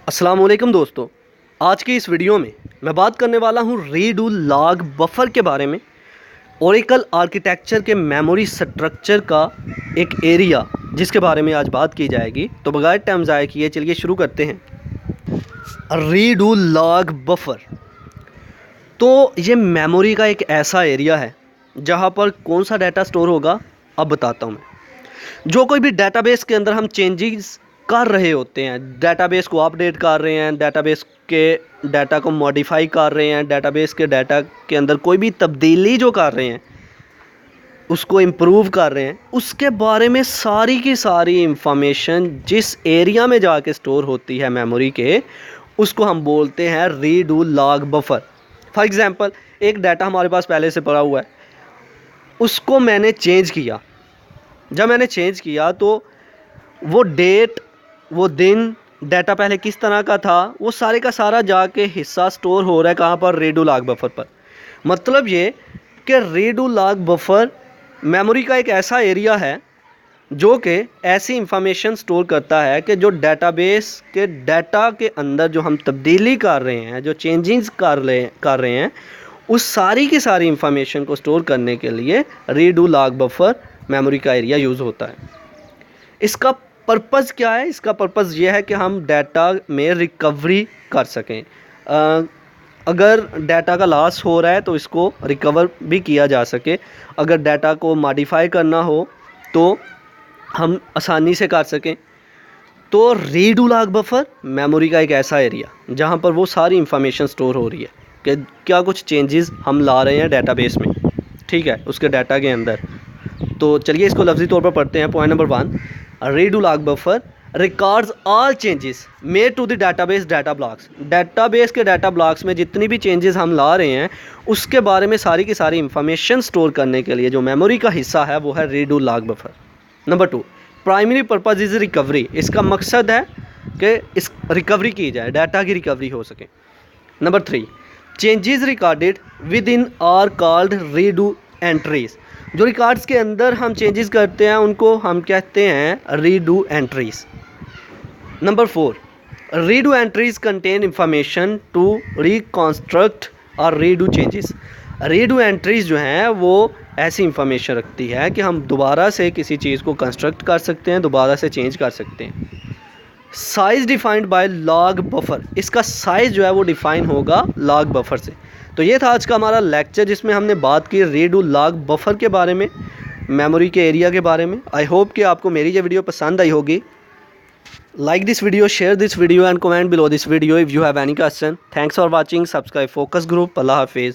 अस्सलाम वालेकुम दोस्तों, आज की इस वीडियो में मैं बात करने वाला हूँ रीडू लॉग बफर के बारे में। ओरेकल आर्किटेक्चर के मेमोरी स्ट्रक्चर का एक एरिया जिसके बारे में आज बात की जाएगी। तो बगैर टाइम ज़ाया किए चलिए शुरू करते हैं। रीडू लॉग बफर तो ये मेमोरी का एक ऐसा एरिया है जहाँ पर कौन सा डाटा स्टोर होगा अब बताता हूँ मैं। जो कोई भी डाटाबेस के अंदर हम चेंजेस कर रहे होते हैं, डाटाबेस को अपडेट कर रहे हैं, डाटाबेस के डाटा को मॉडिफाई कर रहे हैं, डाटाबेस के डाटा के अंदर कोई भी तब्दीली जो कर रहे हैं, उसको इम्प्रूव कर रहे हैं, उसके बारे में सारी की सारी इंफॉर्मेशन जिस एरिया में जाके स्टोर होती है मेमोरी के, उसको हम बोलते हैं redo log buffer. For example, एक डाटा हमारे पास पहले से पड़ा हुआ है, उसको मैंने चेंज किया। जब मैंने चेंज किया तो वो डेट, वो दिन, डाटा पहले किस तरह का था, वो सारे का सारा जाके हिस्सा स्टोर हो रहा है कहाँ पर? रीडू लॉग बफर पर। मतलब ये कि रीडू लॉग बफर मेमोरी का एक ऐसा एरिया है जो कि ऐसी इंफॉर्मेशन स्टोर करता है कि जो डाटाबेस के डाटा के अंदर जो हम तब्दीली कर रहे हैं, जो चेंजिंग्स कर रहे हैं, उस सारी की सारी इंफॉर्मेशन को स्टोर करने के लिए रीडू लॉग बफर मेमोरी का एरिया यूज़ होता है। इसका पर्पज़ क्या है? इसका पर्पज़ ये है कि हम डाटा में रिकवरी कर सकें। अगर डाटा का लॉस हो रहा है तो इसको रिकवर भी किया जा सके। अगर डाटा को मॉडिफाई करना हो तो हम आसानी से कर सकें। तो रीडू लॉग बफर मेमोरी का एक ऐसा एरिया जहाँ पर वो सारी इंफॉर्मेशन स्टोर हो रही है कि क्या कुछ चेंजेस हम ला रहे हैं डाटाबेस में, ठीक है, उसके डाटा के अंदर। तो चलिए इसको लफ्ज़ी तौर पर पढ़ते हैं। Point number 1, redo log buffer records all changes made to the database data blocks. Database के डाटा ब्लॉक्स में जितनी भी चेंजेस हम ला रहे हैं उसके बारे में सारी की सारी इंफॉर्मेशन स्टोर करने के लिए जो मेमोरी का हिस्सा है वो है redo log buffer. Number 2, primary purpose is recovery. इसका मकसद है कि इस रिकवरी की जाए, डाटा की रिकवरी हो सके। Number 3, changes recorded with in are called redo entries. जो रिकॉर्ड्स के अंदर हम चेंजेस करते हैं उनको हम कहते हैं redo entries. Number 4, redo entries contain information to reconstruct और रीडू चेंजेस। रीडू एंट्रीज जो हैं वो ऐसी इंफॉर्मेशन रखती है कि हम दोबारा से किसी चीज़ को कंस्ट्रक्ट कर सकते हैं, दोबारा से चेंज कर सकते हैं। Size defined by log buffer. इसका साइज़ जो है वो डिफ़ाइन होगा लॉग बफर से। तो ये था आज का हमारा लेक्चर जिसमें हमने बात की रीडू लॉग बफर के बारे में, मेमोरी के एरिया के बारे में। आई होप कि आपको मेरी ये वीडियो पसंद आई होगी। Like this video, share this video and comment below this video if you have any question. Thanks for watching. Subscribe focus group. अल्लाह हाफिज़।